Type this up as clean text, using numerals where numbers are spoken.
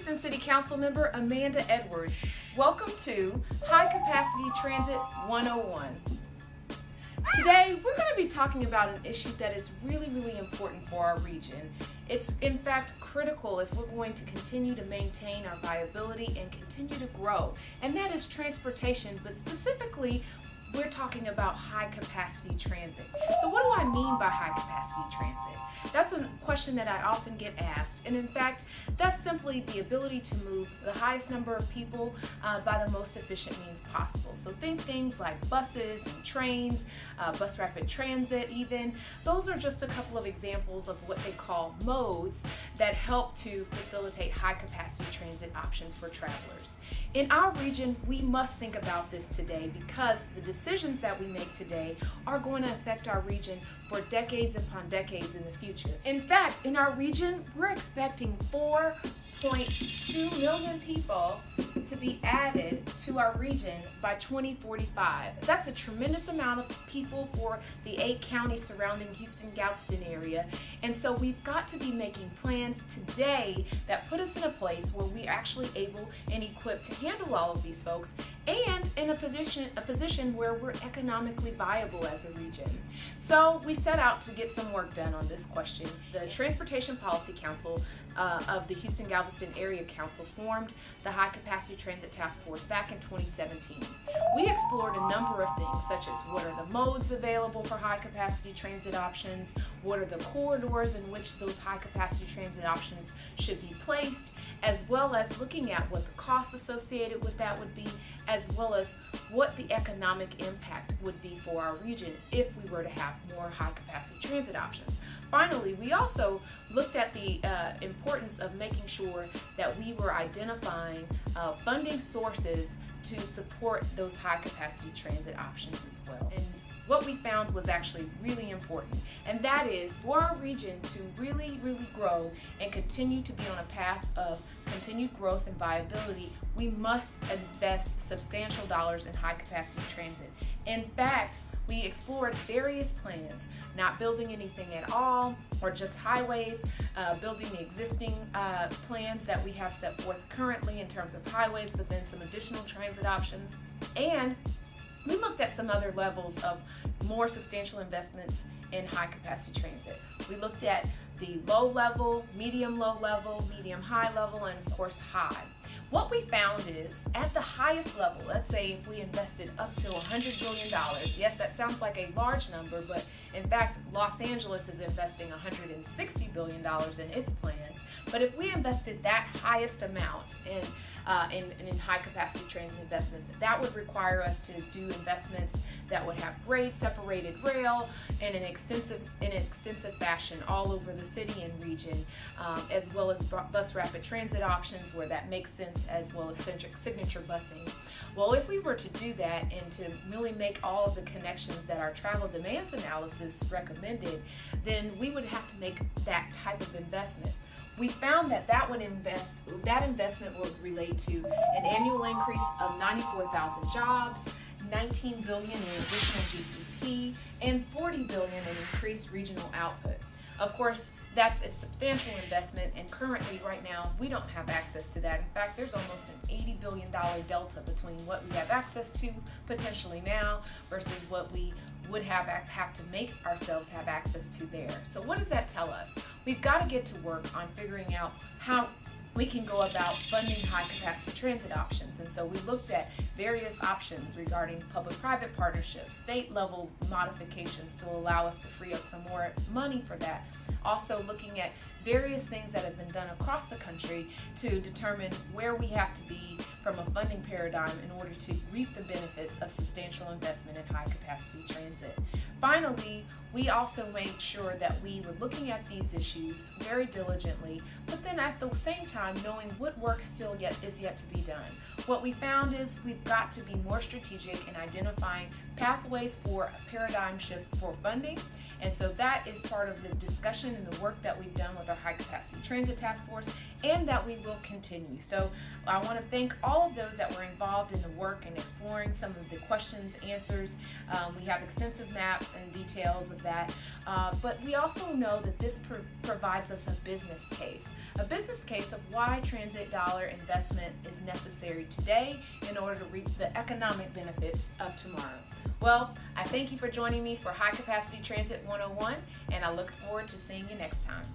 Houston City Council member Amanda Edwards. Welcome to High Capacity Transit 101. Today, we're going to be talking about an issue that is really important for our region. It's in fact critical if we're going to continue to maintain our viability and continue to grow, and that is transportation, but specifically we're talking about high capacity transit. So what do I mean by high capacity transit? That's a question that I often get asked, and in fact that's simply the ability to move the highest number of people by the most efficient means possible. So think things like buses and trains, bus rapid transit even. Those are just a couple of examples of what they call modes that help to facilitate high capacity transit options for travelers. In our region, we must think about this today because the decisions that we make today are going to affect our region for decades upon decades in the future. In fact, in our region, we're expecting 4.2 million people to be added to our region by 2045. That's a tremendous amount of people for the 8 counties surrounding Houston-Galveston area. And so we've got to be making plans today that put us in a place where we're actually able and equipped to handle all of these folks and in a position where we're economically viable as a region. So we set out to get some work done on this question. The Transportation Policy Council of the Houston-Galveston Area Council formed the High Capacity Transit Task Force back in 2017. We explored a number of things such as what are the modes available for high capacity transit options, what are the corridors in which those high capacity transit options should be placed, as well as looking at what the costs associated with that would be, as well as what the economic impact would be for our region if we were to have more high capacity transit options. Finally, we also looked at the importance of making sure that we were identifying funding sources to support those high capacity transit options as well. And what we found was actually really important, and that is for our region to really grow and continue to be on a path of continued growth and viability, we must invest substantial dollars in high capacity transit. In fact, we explored various plans, not building anything at all, or just highways, building the existing plans that we have set forth currently in terms of highways, but then some additional transit options. And we looked at some other levels of more substantial investments in high capacity transit. We looked at the low level, medium low level, medium high level, and of course high. What we found is at the highest level, let's say if we invested up to $100 billion, yes, that sounds like a large number, but in fact, Los Angeles is investing $160 billion in its plans. But if we invested that highest amount in high capacity transit investments, that would require us to do investments that would have grade separated rail in an extensive fashion all over the city and region, as well as bus rapid transit options where that makes sense, as well as signature busing. Well, if we were to do that and to really make all of the connections that our travel demands analysis recommended, then we would have to make that type of investment. We found that that investment would relate to an annual increase of 94,000 jobs, 19 billion in additional GDP, and 40 billion in increased regional output. Of course, that's a substantial investment, and currently right now we don't have access to that. In fact, there's almost an $80 billion delta between what we have access to potentially now versus what we would have to make ourselves have access to there. So what does that tell us? We've got to get to work on figuring out how we can go about funding high capacity transit options. And so we looked at various options regarding public-private partnerships, state level modifications to allow us to free up some more money for that. Also looking at various things that have been done across the country to determine where we have to be from a funding paradigm in order to reap the benefits of substantial investment in high capacity transit. Finally, we also made sure that we were looking at these issues very diligently, but then at the same time knowing what work is yet to be done. What we found is we've got to be more strategic in identifying pathways for a paradigm shift for funding. And so that is part of the discussion and the work that we've done with our High Capacity Transit Task Force, and that we will continue. So I want to thank all of those that were involved in the work and exploring some of the questions, answers. We have extensive maps and details of that, but we also know that this provides us a business case. a business case of why transit dollar investment is necessary today in order to reap the economic benefits of tomorrow. Well, I thank you for joining me for High Capacity Transit 101, and I look forward to seeing you next time.